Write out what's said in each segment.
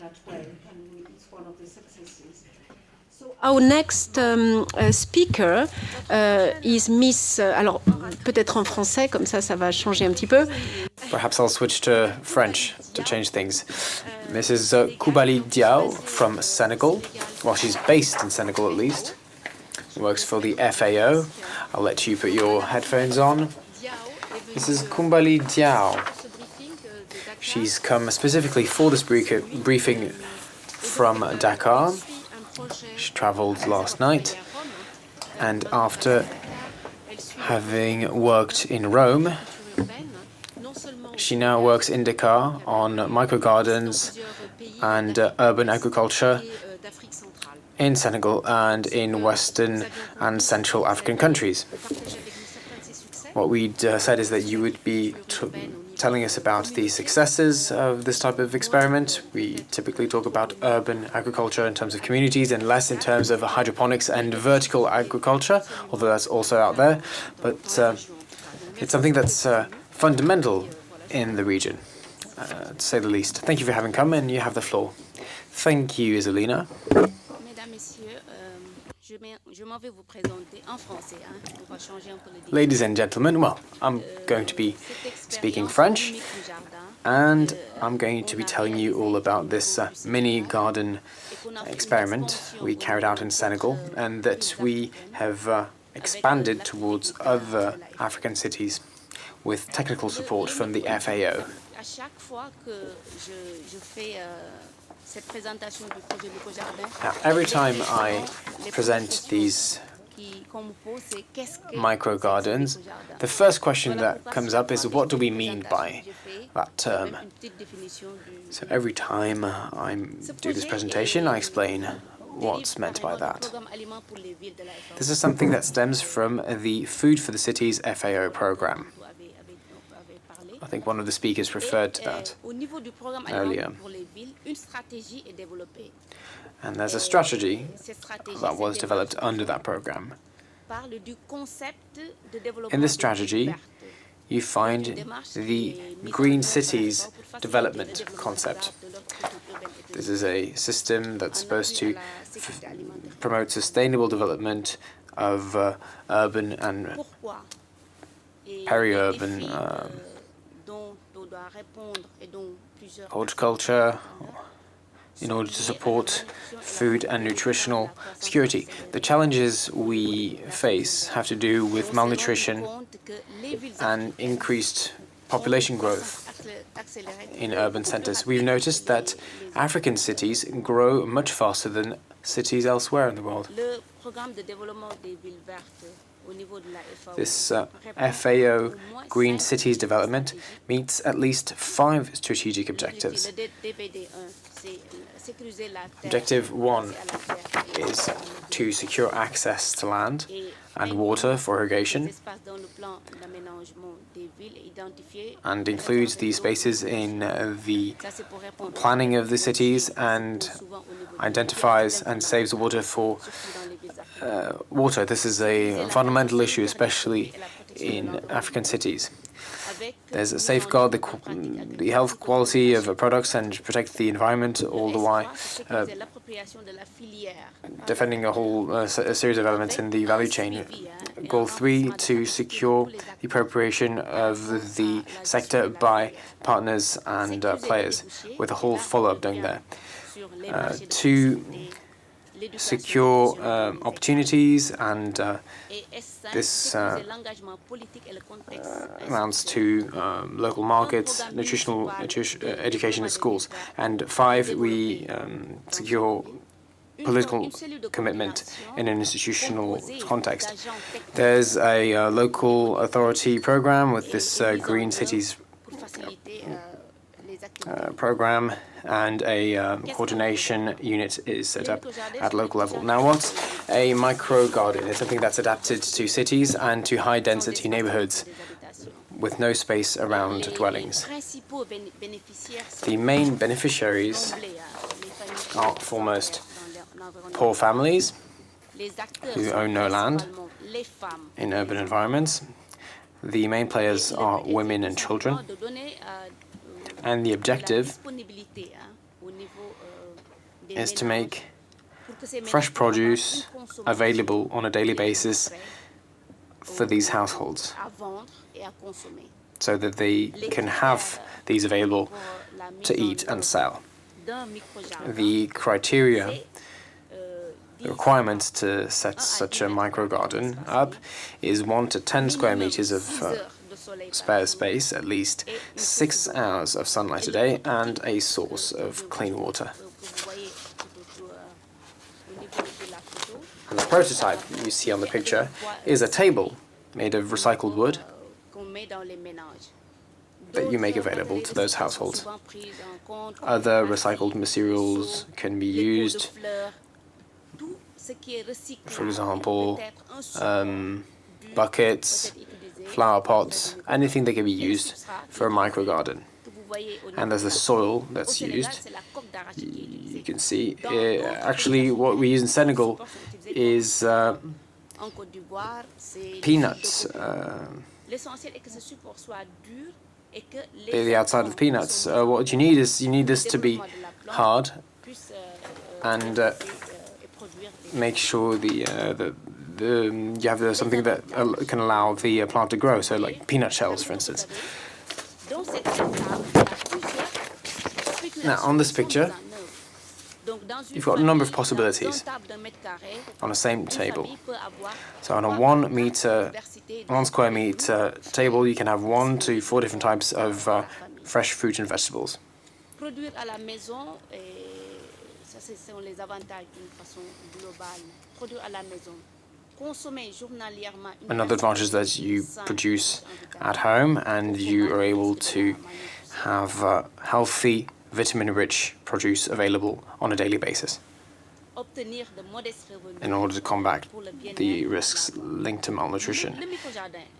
that way, and it's one of the successes. Our next speaker is Miss. Alors, peut-être en français, comme ça va changer un petit peu. Perhaps I'll switch to French to change things. Mrs. Coumbaly Diaw from Senegal. Well, she's based in Senegal at least. Works for the FAO. I'll let you put your headphones on. Mrs. Coumbaly Diaw. She's come specifically for this briefing from Dakar. She travelled last night, and after having worked in Rome, she now works in Dakar on micro-gardens and urban agriculture in Senegal and in Western and Central African countries. What we'd said is that you would be telling us about the successes of this type of experiment. We typically talk about urban agriculture in terms of communities and less in terms of hydroponics and vertical agriculture, although that's also out there. But it's something that's fundamental in the region, to say the least. Thank you for having come, and you have the floor. Thank you, Isolina. Ladies and gentlemen, well, I'm going to be speaking French, and I'm going to be telling you all about this mini garden experiment we carried out in Senegal, and that we have expanded towards other African cities with technical support from the FAO. Now, every time I present these micro-gardens, the first question that comes up is, what do we mean by that term? So every time I do this presentation, I explain what's meant by that. This is something that stems from the Food for the Cities FAO program. I think one of the speakers referred to that earlier. And there's a strategy that was developed under that program. In this strategy, you find the Green Cities development concept. This is a system that's supposed to promote sustainable development of urban and peri-urban horticulture in order to support food and nutritional security. The challenges we face have to do with malnutrition and increased population growth in urban centers. We've noticed that African cities grow much faster than cities elsewhere in the world. This FAO Green Cities development meets at least 5 strategic objectives. Objective 1 is to secure access to land and water for irrigation, and includes these spaces in the planning of the cities and identifies and saves water for water. This is a fundamental issue, especially in African cities. There's a safeguard the health quality of products and protect the environment, all the while defending a whole a series of elements in the value chain. Goal 3, to secure the appropriation of the sector by partners and players, with a whole follow-up done there. To secure opportunities, and this amounts to local markets, nutritional education at schools. And 5, we secure political commitment in an institutional context. There's a local authority program with this Green Cities program, and a coordination unit is set up at local level. Now, what's a micro-garden? It's something that's adapted to cities and to high-density neighborhoods with no space around dwellings. The main beneficiaries are foremost poor families who own no land in urban environments. The main players are women and children. And the objective is to make fresh produce available on a daily basis for these households so that they can have these available to eat and sell. The criteria, the requirements to set such a micro garden up is 1 to 10 square meters of spare space, at least 6 hours of sunlight a day, and a source of clean water. And the prototype you see on the picture is a table made of recycled wood that you make available to those households. Other recycled materials can be used, for example, buckets, flower pots, anything that can be used for a micro garden. And there's the soil that's used. You can see, actually what we use in Senegal is peanuts, the outside of peanuts. What you need is this to be hard and make sure you have something that can allow the plant to grow. So, like peanut shells, for instance. Now, on this picture, you've got a number of possibilities on the same table. So on a 1 square meter table, you can have 1 to 4 different types of fresh fruit and vegetables. Another advantage is that you produce at home and you are able to have healthy, vitamin-rich produce available on a daily basis in order to combat the risks linked to malnutrition.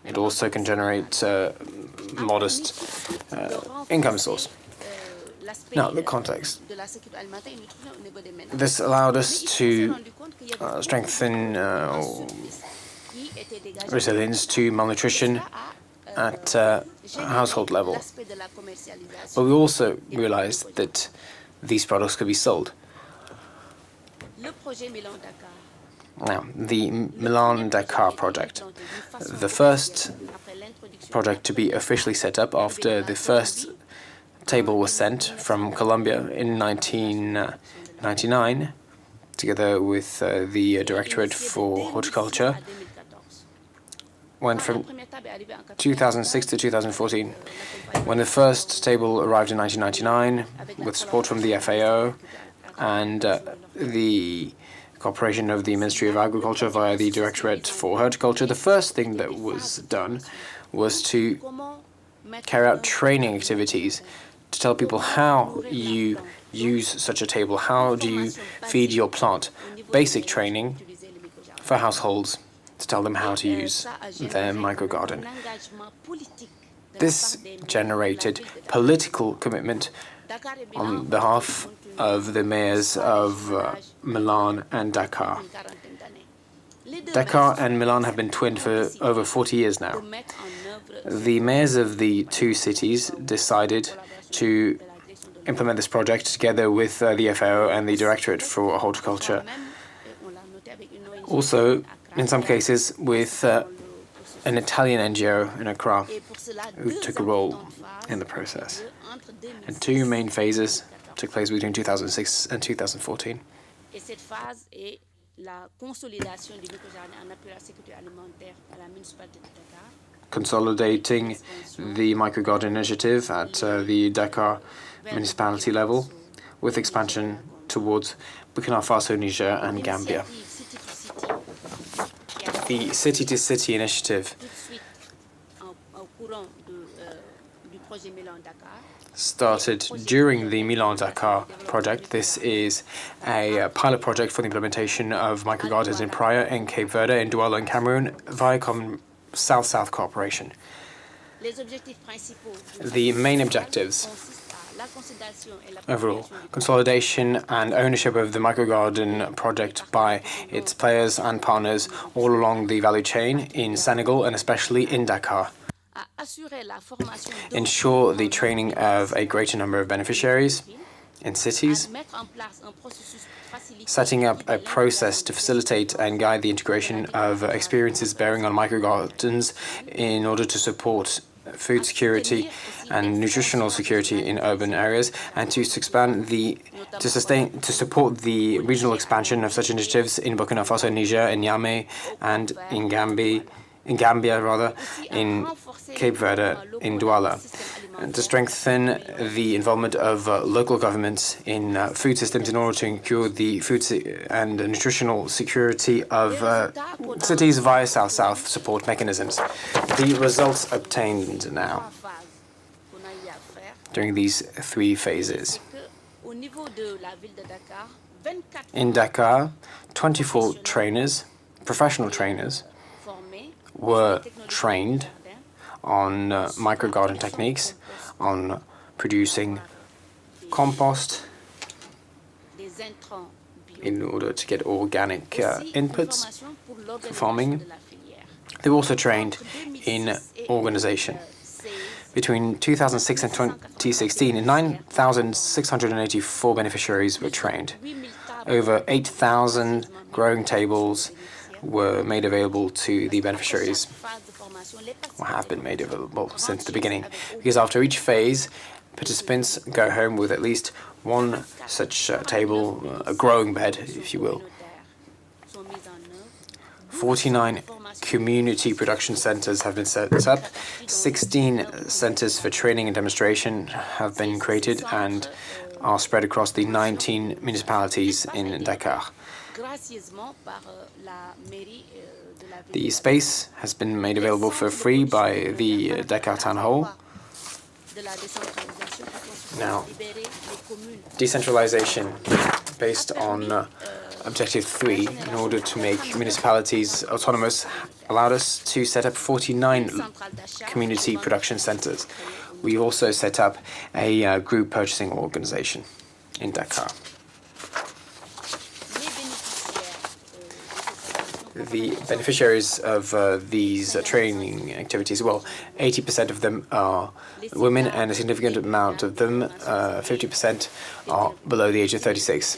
It also can generate modest income source. Now, the context. This allowed us to strengthen resilience to malnutrition at household level. But we also realized that these products could be sold. Now, the Milan-Dakar project, the first project to be officially set up after the first table was sent from Colombia in 1999, together with the Directorate for Horticulture, went from 2006 to 2014. When the first table arrived in 1999, with support from the FAO and the cooperation of the Ministry of Agriculture via the Directorate for Horticulture, the first thing that was done was to carry out training activities to tell people how you use such a table, how do you feed your plant. Basic training for households to tell them how to use their microgarden. This generated political commitment on behalf of the mayors of Milan and Dakar. Dakar and Milan have been twinned for over 40 years now. The mayors of the two cities decided to implement this project together with the FAO and the Directorate for Horticulture. Also, in some cases, with an Italian NGO in Accra who took a role in the process. And 2 main phases took place between 2006 and 2014. Consolidating the microgarden initiative at the Dakar municipality level, with expansion towards Burkina Faso, Niger, and Gambia. The city-to-city initiative started during the Milan-Dakar project. This is a pilot project for the implementation of microgardens in Praia, in Cape Verde, in Douala, in Cameroon, via South-South cooperation. The main objectives overall: consolidation and ownership of the microgarden project by its players and partners all along the value chain in Senegal and especially in Dakar. Ensure the training of a greater number of beneficiaries in cities, setting up a process to facilitate and guide the integration of experiences bearing on microgardens in order to support food security and nutritional security in urban areas, and to support the regional expansion of such initiatives in Burkina Faso, Niger, in Niamey, and in Gambia, in Cape Verde, in Douala, and to strengthen the involvement of local governments in food systems in order to ensure the food and nutritional security of cities via South-South support mechanisms. The results obtained now during these 3 phases. In Dakar, 24 trainers, professional trainers, were trained on microgarden techniques, on producing compost in order to get organic inputs for farming. They were also trained in organization. Between 2006 and 2016, 9,684 beneficiaries were trained. Over 8,000 growing tables were made available to the beneficiaries, or have been made available since the beginning, because after each phase, participants go home with at least one such table, a growing bed, if you will. 49 community production centers have been set up, 16 centers for training and demonstration have been created and are spread across the 19 municipalities in Dakar. The space has been made available for free by the Dakar Town Hall. Now, decentralization based on Objective 3, in order to make municipalities autonomous, allowed us to set up 49 community production centers. We also set up a group purchasing organization in Dakar. The beneficiaries of these training activities, well, 80% of them are women, and a significant amount of them, 50%, are below the age of 36.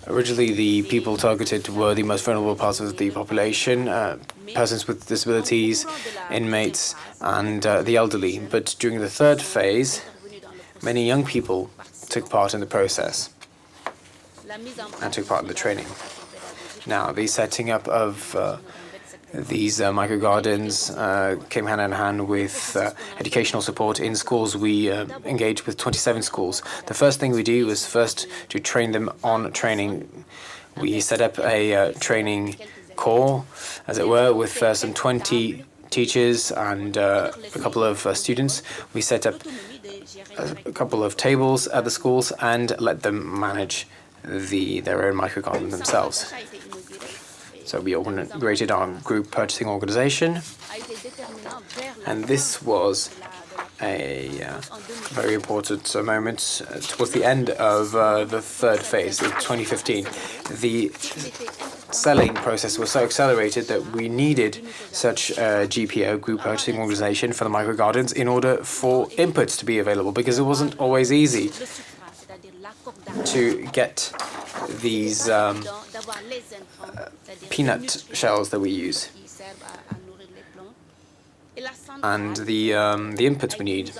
Originally, the people targeted were the most vulnerable parts of the population, persons with disabilities, inmates, and the elderly. But during the 3rd phase, many young people took part in the process and took part in the training. Now, the setting up of these microgardens came hand in hand with educational support in schools. We engaged with 27 schools. The first thing we do was first to train them on training. We set up a training corps, as it were, with some 20 teachers and a couple of students. We set up a couple of tables at the schools and let them manage their own microgarden themselves. So we integrated our group purchasing organization, and this was a very important moment towards the end of the 3rd phase in 2015. The selling process was so accelerated that we needed such a GPO, group purchasing organization, for the microgardens in order for inputs to be available, because it wasn't always easy to get these peanut shells that we use and the inputs we need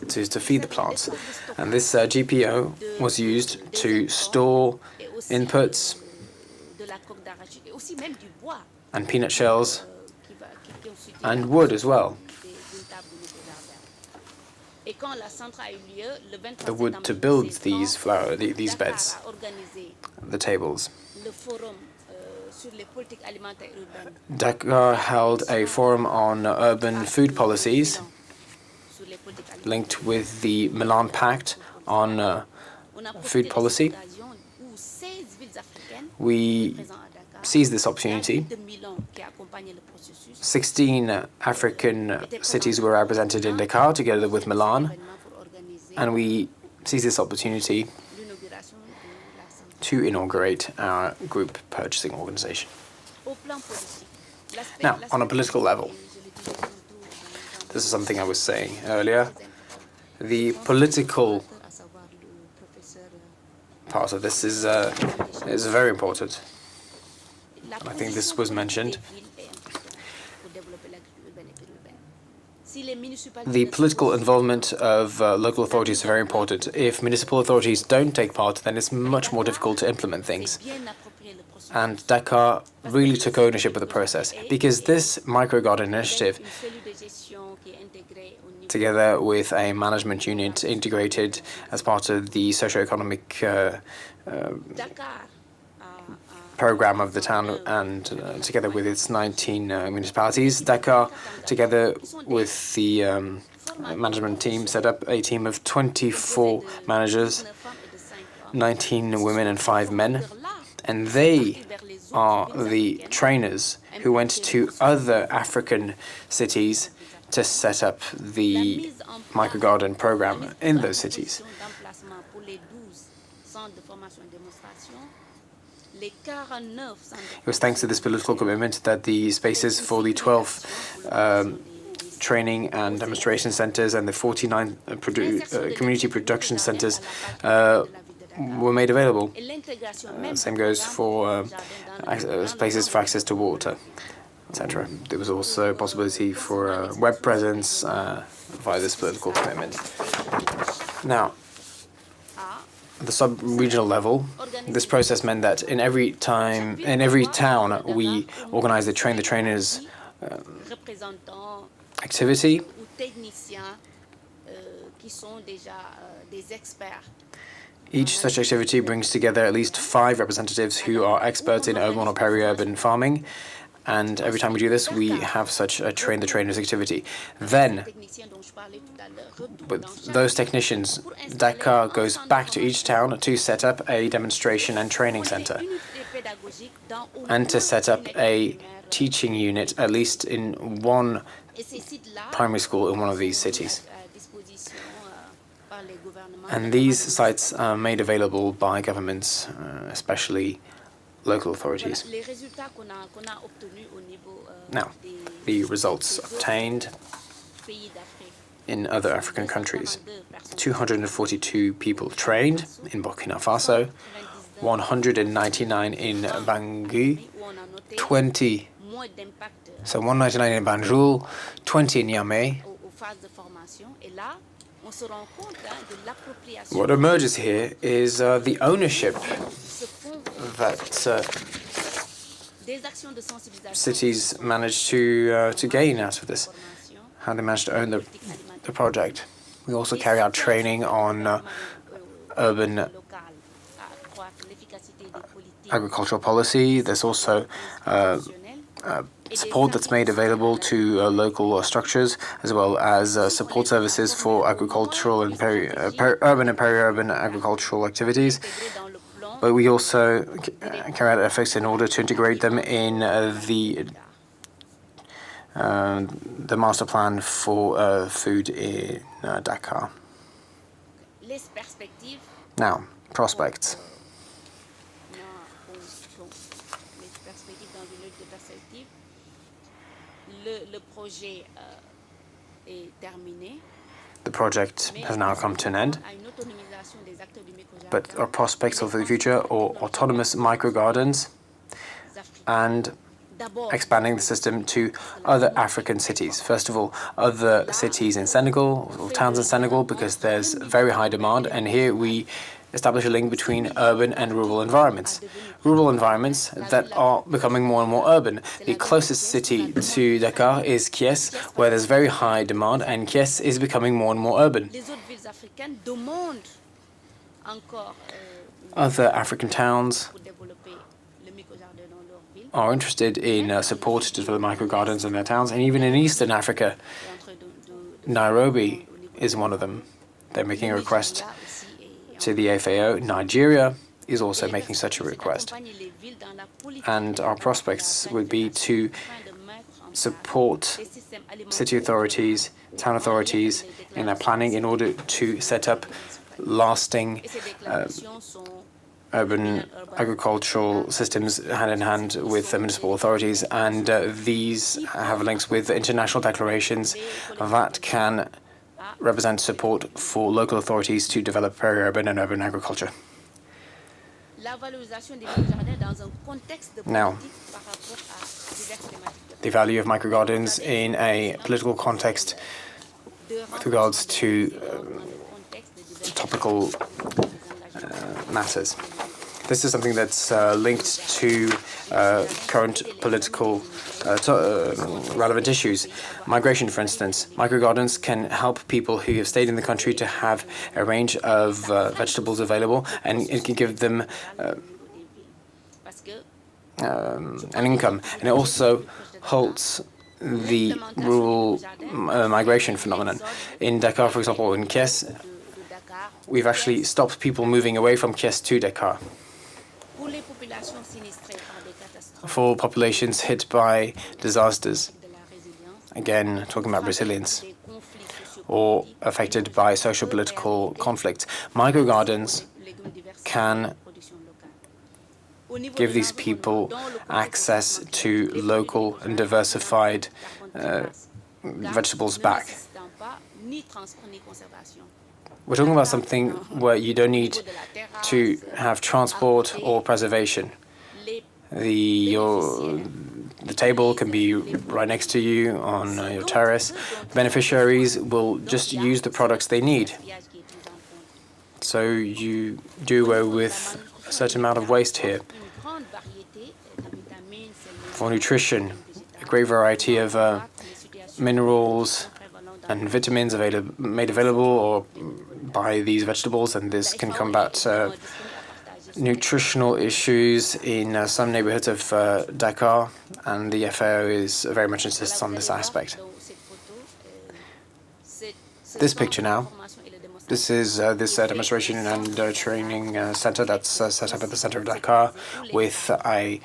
to feed the plants. And this GPO was used to store inputs and peanut shells and wood as well. The wood to build these beds, the tables. Dakar held a forum on urban food policies linked with the Milan Pact on food policy. We seized this opportunity. 16 African cities were represented in Dakar together with Milan, and we seized this opportunity to inaugurate our group purchasing organization. Now, on a political level, this is something I was saying earlier, the political part of this is very important. And I think this was mentioned. The political involvement of local authorities is very important. If municipal authorities don't take part, then it's much more difficult to implement things. And Dakar really took ownership of the process, because this microgarden initiative, together with a management unit integrated as part of the socio-economic program of the town, and together with its 19 municipalities, Dakar, together with the management team, set up a team of 24 managers, 19 women and 5 men, and they are the trainers who went to other African cities to set up the microgarden program in those cities. It was thanks to this political commitment that the spaces for the 12 training and demonstration centers and the 49 community production centers were made available. Same goes for places for access to water, etc. There was also a possibility for a web presence via this political commitment. Now, at the sub-regional level, this process meant that in every town, we organized the train the trainers activity. Each such activity brings together at least 5 representatives who are experts in urban or peri-urban farming. And every time we do this, we have such a train the trainers activity. Then, with those technicians, Dakar goes back to each town to set up a demonstration and training center, and to set up a teaching unit, at least in one primary school in one of these cities. And these sites are made available by governments, especially local authorities. Now, the results obtained in other African countries. 242 people trained in Burkina Faso, 199 in Bangui, 199 in Banjul, 20 in Niamey. What emerges here is the ownership that cities managed to gain out of this, how they managed to own the project. We also carry out training on urban agricultural policy. There's also support that's made available to local structures, as well as support services for agricultural and urban and peri-urban agricultural activities. But we also carry out efforts in order to integrate them in the master plan for food in Dakar. Now, prospects. The project has now come to an end, but our prospects for the future are autonomous microgardens and expanding the system to other African cities. First of all, other cities in Senegal, or towns in Senegal, because there's very high demand, and here we establish a link between urban and rural environments. Rural environments that are becoming more and more urban. The closest city to Dakar is Kies, where there's very high demand, and Kies is becoming more and more urban. Other African towns are interested in support to develop microgardens in their towns, and even in Eastern Africa, Nairobi is one of them. They're making a request to the FAO. Nigeria is also making such a request. And our prospects would be to support city authorities, town authorities in their planning in order to set up lasting urban agricultural systems hand in hand with municipal authorities, and these have links with international declarations that can represent support for local authorities to develop peri-urban and urban agriculture. Now, the value of microgardens in a political context with regards to topical matters. This is something that's linked to current political relevant issues. Migration, for instance. Microgardens can help people who have stayed in the country to have a range of vegetables available, and it can give them an income. And it also halts the rural migration phenomenon. In Dakar, for example, or in Kies, we've actually stopped people moving away from Kies to Dakar. For populations hit by disasters, again, talking about Brazilians, or affected by socio-political conflict, microgardens can give these people access to local and diversified vegetables back. We're talking about something where you don't need to have transport or preservation. The table can be right next to you on your terrace. Beneficiaries will just use the products they need. So you do away with a certain amount of waste here. For nutrition, a great variety of minerals and vitamins made available or by these vegetables, and this can combat nutritional issues in some neighborhoods of Dakar, and the FAO is very much insists on this aspect. This picture now, this is this demonstration and training center that's set up at the center of Dakar with a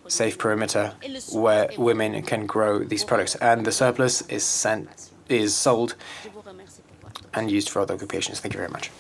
safe perimeter where women can grow these products, and the surplus is sold and used for other occupations. Thank you very much.